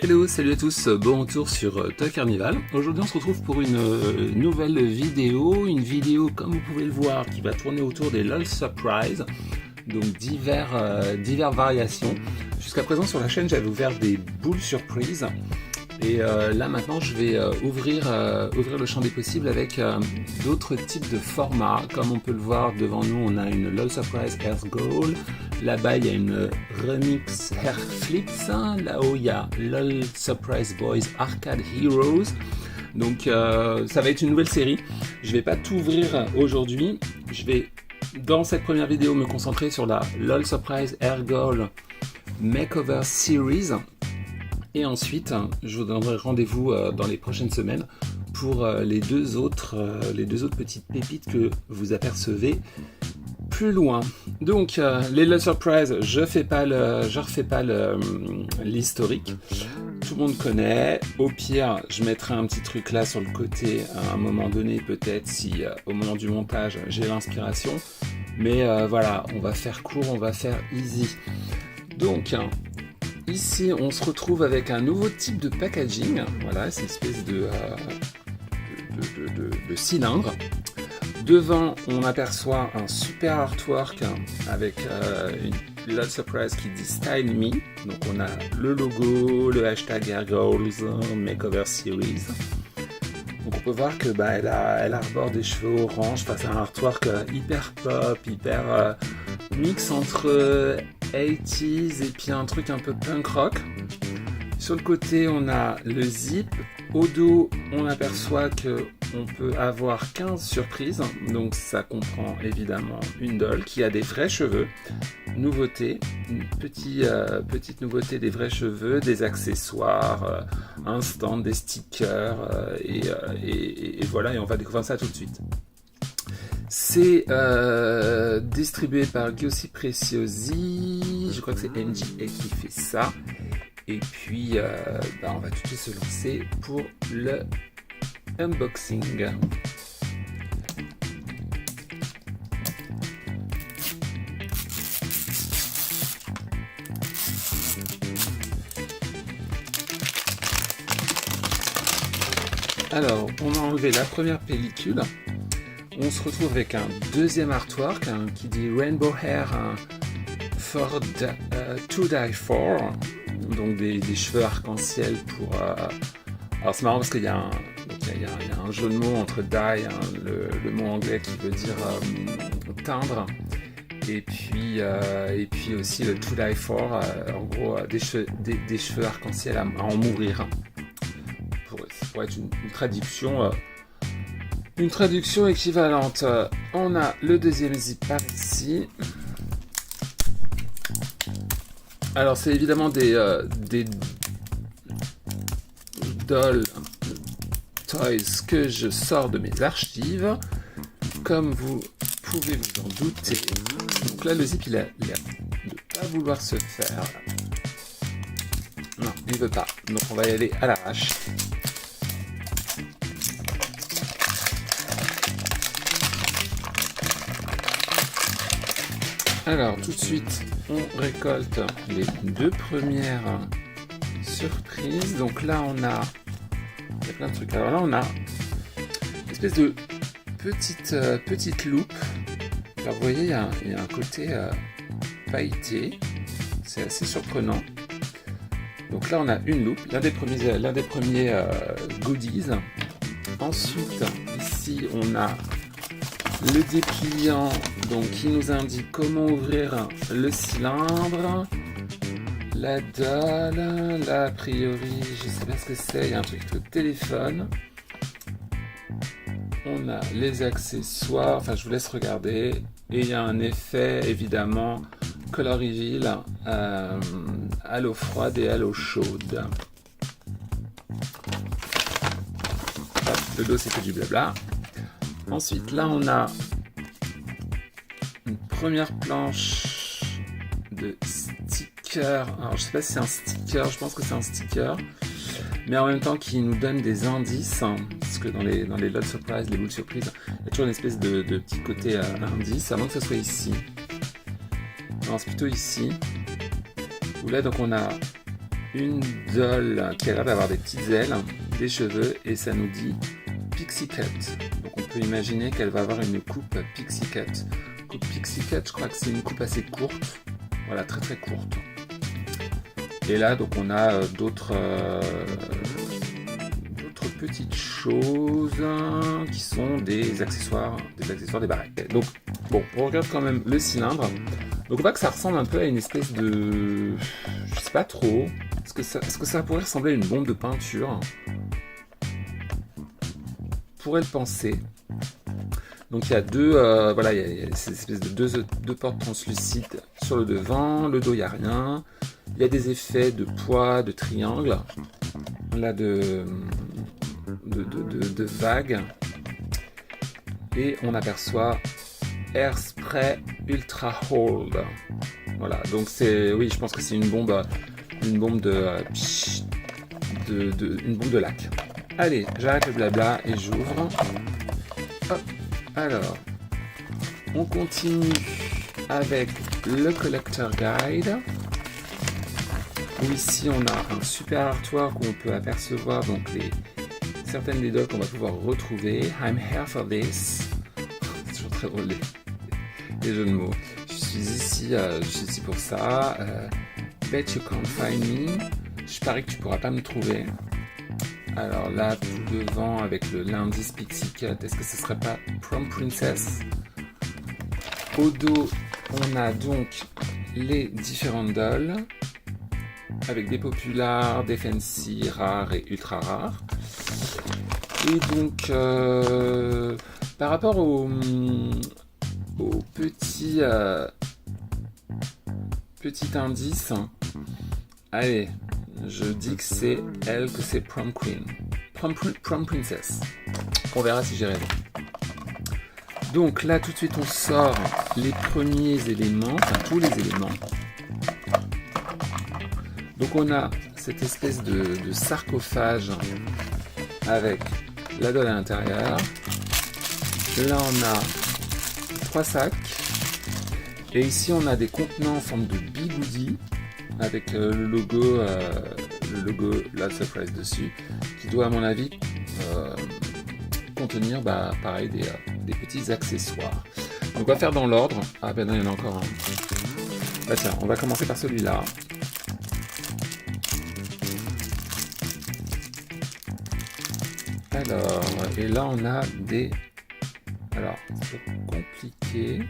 Hello, salut à tous, bon retour sur Toy Carnival. Aujourd'hui on se retrouve pour une nouvelle vidéo, comme vous pouvez le voir qui va tourner autour des LOL Surprise, donc divers variations. Jusqu'à présent sur la chaîne j'avais ouvert des boules surprises et là maintenant je vais ouvrir le champ des possibles avec d'autres types de formats. Comme on peut le voir devant nous, on a une LOL Surprise Earth Gold. Là-bas, il y a une Remix Hair Flips. Là-haut, il y a LOL Surprise Boys Arcade Heroes. Donc, ça va être une nouvelle série. Je ne vais pas tout ouvrir aujourd'hui. Je vais, dans cette première vidéo, me concentrer sur la LOL Surprise Air Gold Makeover Series. Et ensuite, je vous donnerai rendez-vous dans les prochaines semaines pour les deux autres petites pépites que vous apercevez plus loin. Donc les LOL Surprise, je refais pas l'historique. Tout le monde connaît. Au pire, je mettrai un petit truc là sur le côté à un moment donné, peut-être si au moment du montage j'ai l'inspiration. Mais voilà, on va faire court, on va faire easy. Donc ici, on se retrouve avec un nouveau type de packaging. Voilà, c'est une espèce de cylindre. Devant, on aperçoit un super artwork avec une LOL Surprise qui dit Style Me. Donc on a le logo, le hashtag Air Goals Makeover Series. Donc on peut voir que elle arbore des cheveux orange face à un artwork hyper pop, hyper mix entre 80s et puis un truc un peu punk rock. Sur le côté, on a le zip. Au dos, on aperçoit qu'on peut avoir 15 surprises. Donc ça comprend évidemment une doll qui a des vrais cheveux. Nouveauté, une petite nouveauté, des vrais cheveux, des accessoires, un stand, des stickers. Et voilà, et on va découvrir ça tout de suite. C'est distribué par Giosi Preziosi. Je crois que c'est NGA qui fait ça. Et puis, on va tout de suite se lancer pour le unboxing. Alors, on a enlevé la première pellicule. On se retrouve avec un deuxième artwork qui dit Rainbow Hair to Die For. Donc des cheveux arc-en-ciel pour... Alors c'est marrant parce qu'il y a un jeu de mots entre die, le mot anglais qui veut dire teindre, et puis aussi le to die for, en gros des cheveux arc-en-ciel à en mourir. Ça pourrait être une traduction équivalente. On a le deuxième zip par ici. Alors c'est évidemment des dolls toys que je sors de mes archives, comme vous pouvez vous en douter. Donc là le zip il a l'air de pas vouloir se faire. Non, il veut pas. Donc on va y aller à l'arrache. Alors tout de suite, on récolte les deux premières surprises. Donc là, il y a plein de trucs. Alors là, on a une espèce de petite loupe. Alors vous voyez, il y a un côté pailleté. C'est assez surprenant. Donc là, on a une loupe, l'un des premiers goodies. Ensuite, ici, on a le dépliant donc, qui nous indique comment ouvrir le cylindre. La doll, là a priori je sais pas ce que c'est, il y a un truc de téléphone. On a les accessoires, enfin je vous laisse regarder. Et il y a un effet évidemment color reveal à l'eau froide et à l'eau chaude. Hop, le dos c'est que du blabla. Ensuite, là, on a une première planche de stickers. Alors, je sais pas si c'est un sticker, je pense que c'est un sticker. Mais en même temps, qui nous donne des indices. Parce que dans les LOL Surprise, les boules surprises, il y a toujours une espèce de petit côté indice, avant que ce soit ici. Non, c'est plutôt ici. Où là, donc, on a une doll qui a l'air d'avoir des petites ailes, des cheveux, et ça nous dit Pixie Cut. Donc on peut imaginer qu'elle va avoir une coupe Pixie Cut. Coupe Pixie Cut, je crois que c'est une coupe assez courte. Voilà, très très courte. Et là, donc on a d'autres petites choses qui sont des accessoires des baraques. Donc bon, on regarde quand même le cylindre. Donc on voit que ça ressemble un peu à une espèce de, je sais pas trop. Est-ce que ça pourrait ressembler à une bombe de peinture? On pourrait le penser. Donc il y a deux, voilà, il y a ces espèces de deux portes translucides sur le devant. Le dos, il n'y a rien. Il y a des effets de poids, de triangle, là de vagues. Et on aperçoit Airspray Ultra Hold. Voilà, donc c'est, oui, je pense que c'est une bombe de lac. Allez, j'arrête le blabla et j'ouvre. Hop, alors, on continue avec le Collector Guide. Où ici on a un super artwork où on peut apercevoir donc certaines des dolls qu'on va pouvoir retrouver. I'm here for this. C'est toujours très drôle les jeux de mots. Je suis ici pour ça. Bet you can't find me. Je parie que tu pourras pas me trouver. Alors là, tout devant avec l'indice Pixie Cut, est-ce que ce serait pas Prom Princess? Au dos, on a donc les différentes dolls avec des populaires, des fancy, rares et ultra rares. Et donc, par rapport au petit indice, allez, je dis que c'est elle, que c'est Prom Queen, Prom Princess. On verra si j'ai raison. Donc là, tout de suite, on sort les premiers éléments, enfin tous les éléments. Donc on a cette espèce de sarcophage avec la doll à l'intérieur. Là on a 3 sacs. Et ici on a des contenants en forme de bigoudi avec le logo Love Surprise dessus, qui doit à mon avis contenir pareil des petits accessoires. Donc on va faire dans l'ordre. Ah ben non, il y en a encore un. Bah tiens, on va commencer par celui-là. Alors, et là on a des... Alors, c'est compliqué.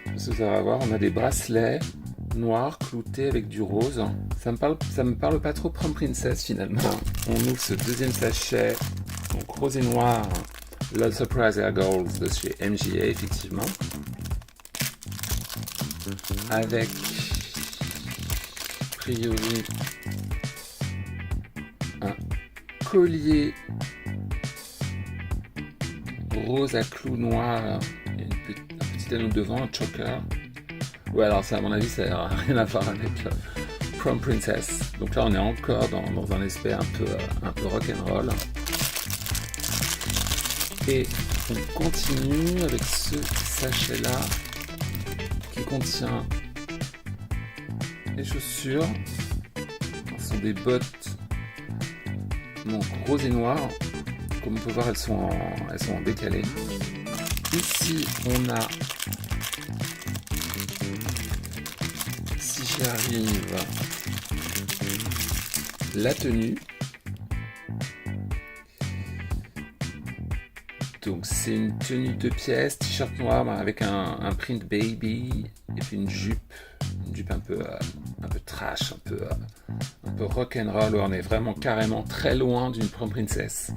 Parce que ça va voir, on a des bracelets noirs cloutés avec du rose. Ça me parle pas trop Prom Princess finalement. On ouvre ce deuxième sachet, donc rose et noir, Love Surprise Air Goals de chez MJA effectivement. Avec, a priori, un collier rose à clous noirs et un petit anneau devant, un choker. Ouais, alors ça à mon avis ça n'a rien à voir avec Prom Princess. Donc là on est encore dans un aspect un peu rock'n'roll. Et on continue avec ce sachet là qui contient les chaussures. Ce sont des bottes donc rose et noir. Comme on peut voir, elles sont en décalé. Ici, on a, si j'y arrive, la tenue. Donc c'est une tenue de pièces, t-shirt noir avec un print baby et puis une jupe un peu trash, un peu rock'n'roll, où on est vraiment carrément très loin d'une Prom Princess.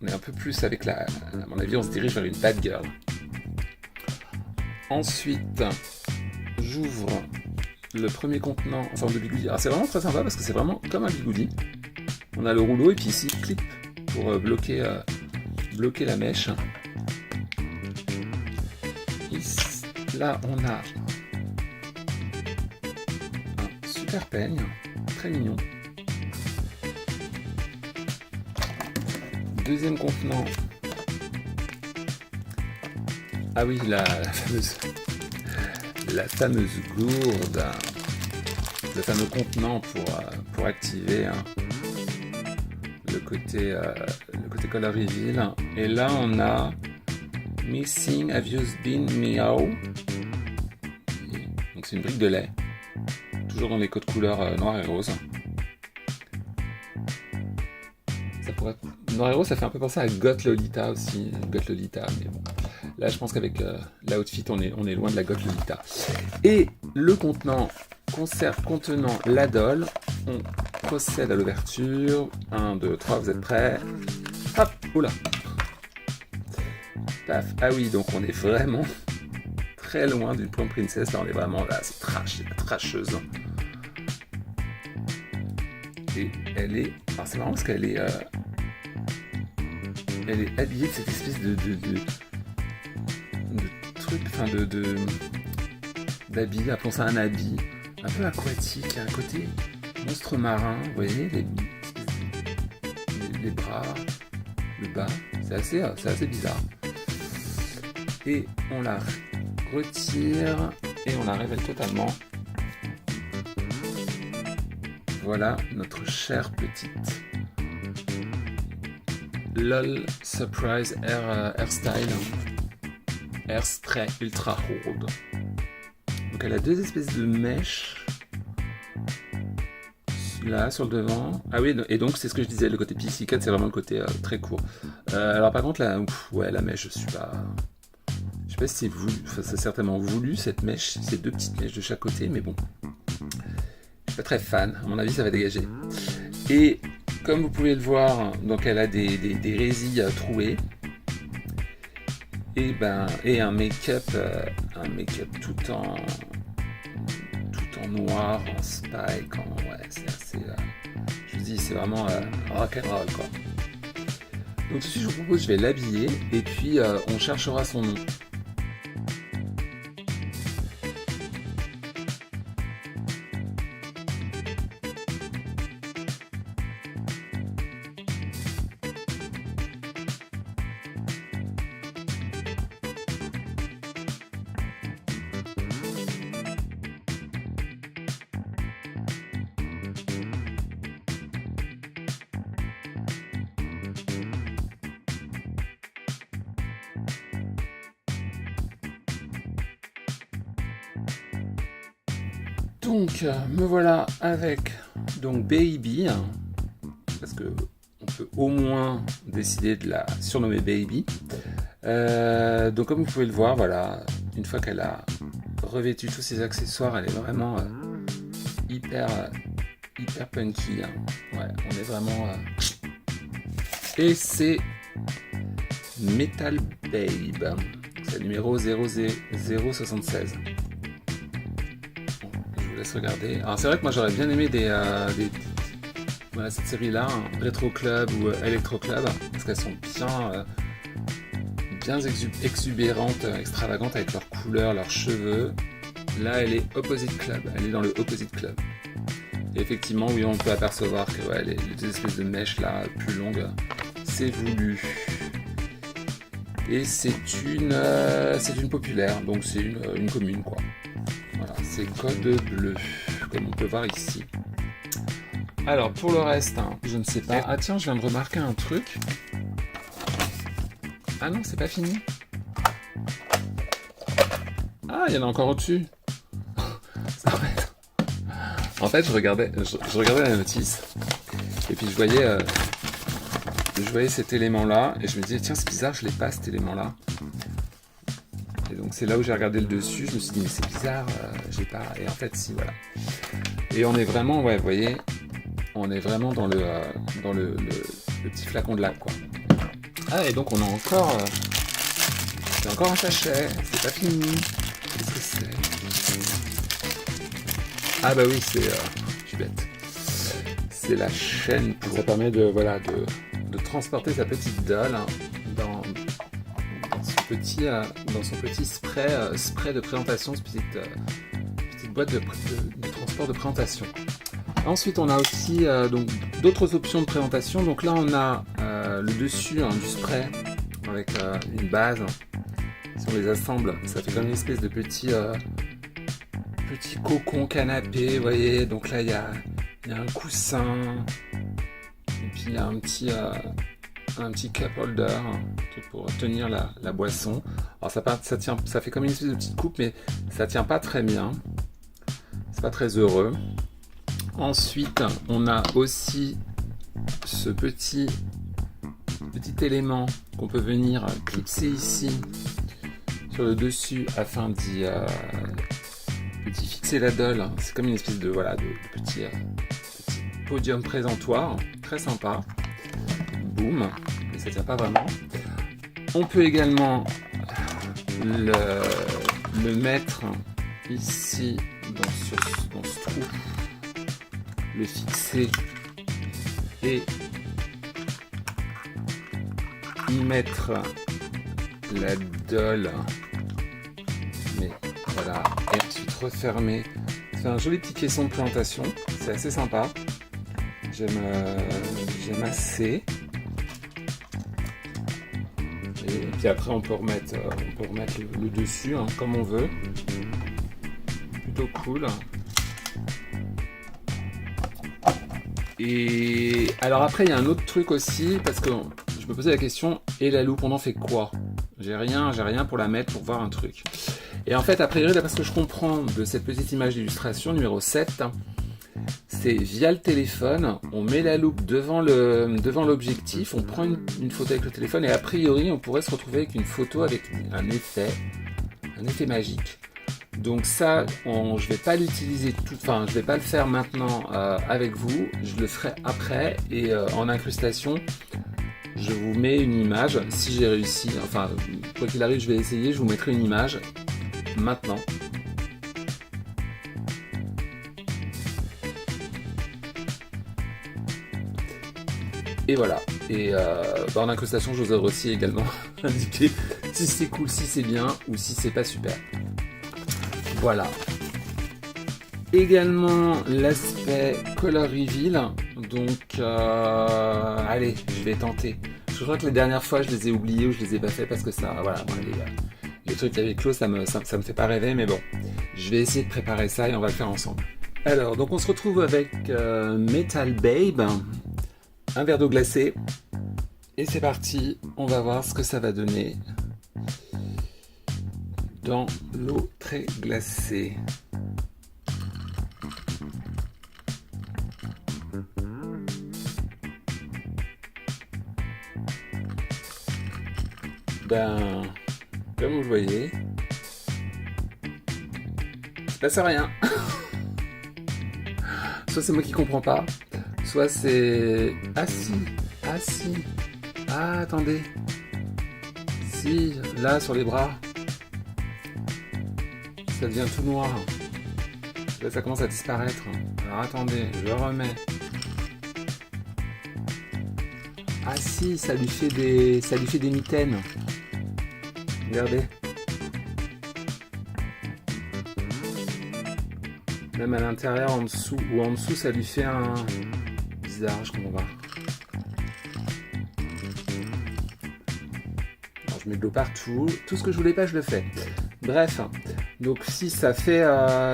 On est un peu plus avec à mon avis, on se dirige vers une bad girl. Ensuite, j'ouvre le premier contenant en forme de bigoudi. Alors c'est vraiment très sympa parce que c'est vraiment comme un bigoudi. On a le rouleau et puis ici, clip pour bloquer la mèche. Ici, là, on a un super peigne, très mignon. Deuxième contenant. Ah oui, la la fameuse gourde, le fameux contenant pour activer le côté color reveal. Et là on a Missing Have You Been Meow. Donc c'est une brique de lait, toujours dans les codes couleurs noir et rose. Noir et rose, ça fait un peu penser à Got Lolita aussi, Got Lolita, mais bon. Là, je pense qu'avec l'outfit, on est loin de la Got Lolita. Et le contenant contenant la doll, on procède à l'ouverture. 1, 2, 3, vous êtes prêts? Hop, oula. Paf. Ah oui, donc on est vraiment très loin d'une Plum Princess. Là, on est vraiment là, c'est trash, c'est la trasheuse. Et elle est... Alors c'est marrant parce qu'elle est... Elle est habillée de cette espèce de truc, enfin d'habit, appelons ça un habit, un peu aquatique, un côté monstre marin, vous voyez, les bras, le bas, c'est assez bizarre. Et on la retire et on la révèle totalement. Voilà notre chère petite LOL Surprise Hairstyle Hairspray Ultra Hold. Donc elle a deux espèces de mèches là sur le devant. Ah oui, et donc c'est ce que je disais, le côté PC cut, c'est vraiment le côté très court. Alors par contre la mèche, je sais pas si c'est voulu, enfin, c'est certainement voulu cette mèche, ces deux petites mèches de chaque côté, mais bon, je suis pas très fan. À mon avis, ça va dégager. Et comme vous pouvez le voir, donc elle a des résilles trouées et un make-up tout en noir, en spike, c'est assez. Je vous dis, c'est vraiment rock'n'roll quoi. Donc tout de suite, je vous propose, je vais l'habiller et puis on cherchera son nom. Donc me voilà avec donc Baby, parce que on peut au moins décider de la surnommer Baby. Donc comme vous pouvez le voir, voilà, une fois qu'elle a revêtu tous ses accessoires, elle est vraiment hyper punky. Ouais, on est vraiment. Et c'est Metal Babe, c'est le numéro 00076. Regarder. Alors c'est vrai que moi j'aurais bien aimé voilà, cette série là, Retro Club ou Electro Club, parce qu'elles sont bien exubérantes, extravagantes avec leurs couleurs, leurs cheveux. Là elle est Opposite Club, elle est dans le Opposite Club. Et effectivement oui, on peut apercevoir que les deux espèces de mèches là plus longues, c'est voulu. Et c'est une populaire, donc c'est une commune quoi. Voilà, c'est code bleu, comme on peut voir ici. Alors, pour le reste, je ne sais pas. Ah tiens, je viens de remarquer un truc. Ah non, c'est pas fini. Ah, il y en a encore au-dessus. En fait, je regardais la notice. Et puis je voyais cet élément-là. Et je me disais, tiens, c'est bizarre, je l'ai pas cet élément-là. Et donc c'est là où j'ai regardé le dessus, je me suis dit mais c'est bizarre, j'ai pas. Et en fait si, voilà. Et on est vraiment, ouais, vous voyez, on est vraiment dans le petit flacon de lave quoi. Ah et donc on a encore, c'est encore un sachet, c'est pas fini. Qu'est-ce que c'est? Ah bah oui, je suis bête. C'est la chaîne qui ça permet de transporter sa petite doll dans son petit spray de présentation, cette petite boîte de transport de présentation. Ensuite on a aussi donc d'autres options de présentation. Donc là on a le dessus du spray avec une base. Si on les assemble, ça fait comme une espèce de petit petit cocon canapé, vous voyez, donc là il y a un coussin, et puis il y a un petit cup holder pour tenir la boisson. Alors ça tient, ça fait comme une espèce de petite coupe, mais ça tient pas très bien, c'est pas très heureux. Ensuite on a aussi ce petit élément qu'on peut venir clipser ici sur le dessus afin d'y fixer la dolle. C'est comme une espèce de petit podium présentoir, très sympa. Boum, mais ça tient pas vraiment. On peut également le mettre ici dans ce trou, le fixer et y mettre la dolle, mais voilà, et ensuite refermer. C'est un joli petit caisson de présentation, c'est assez sympa, j'aime assez. Et puis après on peut remettre le dessus comme on veut, plutôt cool. Et alors après il y a un autre truc aussi, parce que je me posais la question, et la loupe on en fait quoi? J'ai rien pour la mettre, pour voir un truc. Et en fait, a priori, d'après ce que je comprends de cette petite image d'illustration numéro 7, c'est via le téléphone, on met la loupe devant l'objectif, on prend une photo avec le téléphone, et a priori on pourrait se retrouver avec une photo avec un effet magique. Donc ça, je vais pas l'utiliser je vais pas le faire maintenant avec vous, je le ferai après, et en incrustation, je vous mets une image, si j'ai réussi, enfin, quoi qu'il arrive, je vais essayer, je vous mettrai une image, maintenant. Et voilà, et en incrustation, je vous aurai aussi également indiqué si c'est cool, si c'est bien, ou si c'est pas super. Voilà. Également l'aspect color reveal, donc allez, je vais tenter. Je crois que les dernières fois je les ai oubliés ou je les ai pas fait parce que ça, voilà, les trucs avec Clos ça me fait pas rêver, mais bon, je vais essayer de préparer ça et on va le faire ensemble. Alors, donc on se retrouve avec Metal Babe, un verre d'eau glacée, et c'est parti, on va voir ce que ça va donner dans l'eau très glacée. Comme vous le voyez, il se passe rien. Soit c'est moi qui comprends pas, soit c'est... Ah si, attendez. Si, là sur les bras, ça devient tout noir. Là ça commence à disparaître. Alors attendez, je remets. Ah si, ça lui fait des mitaines. Regardez. Même à l'intérieur, en dessous, ça lui fait un... Bizarre, je comprends pas. Alors, je mets de l'eau partout. Tout ce que je voulais pas, je le fais. Bref. Donc si ça fait...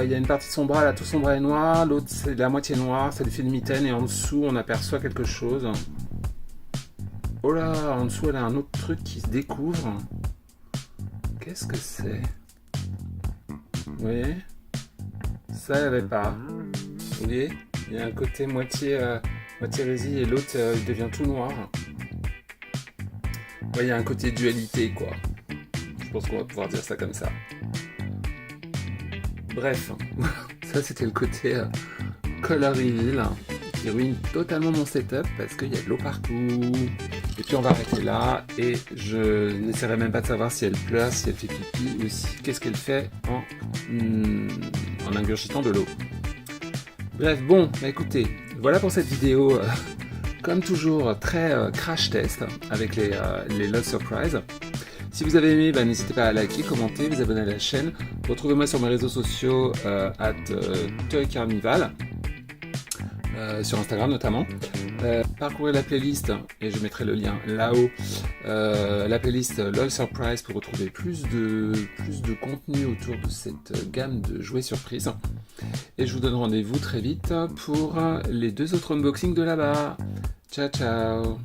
Il y a une partie de son bras, là, tout son bras est noir. L'autre, c'est la moitié noire. Ça lui fait une mitaine. Et en dessous, on aperçoit quelque chose. Oh là, en dessous, elle a un autre truc qui se découvre. Qu'est-ce que c'est? Vous voyez? Ça, il n'y avait pas. Vous voyez? Il y a un côté moitié résille et l'autre il devient tout noir. Ouais, il y a un côté dualité, quoi. Je pense qu'on va pouvoir dire ça comme ça. Bref, ça c'était le côté color reveal qui ruine totalement mon setup parce qu'il y a de l'eau partout. Et puis on va arrêter là et je n'essaierai même pas de savoir si elle pleure, si elle fait pipi ou si qu'est-ce qu'elle fait en ingurgitant de l'eau. Bref, bon, écoutez, voilà pour cette vidéo, comme toujours, très crash test avec les Love Surprise. Si vous avez aimé, n'hésitez pas à liker, commenter, vous abonner à la chaîne. Retrouvez-moi sur mes réseaux sociaux @toycarnival, sur Instagram notamment. Parcourez la playlist, et je mettrai le lien là-haut, la playlist LOL Surprise pour retrouver plus de contenu autour de cette gamme de jouets surprises. Et je vous donne rendez-vous très vite pour les 2 autres unboxings de là-bas. Ciao ciao.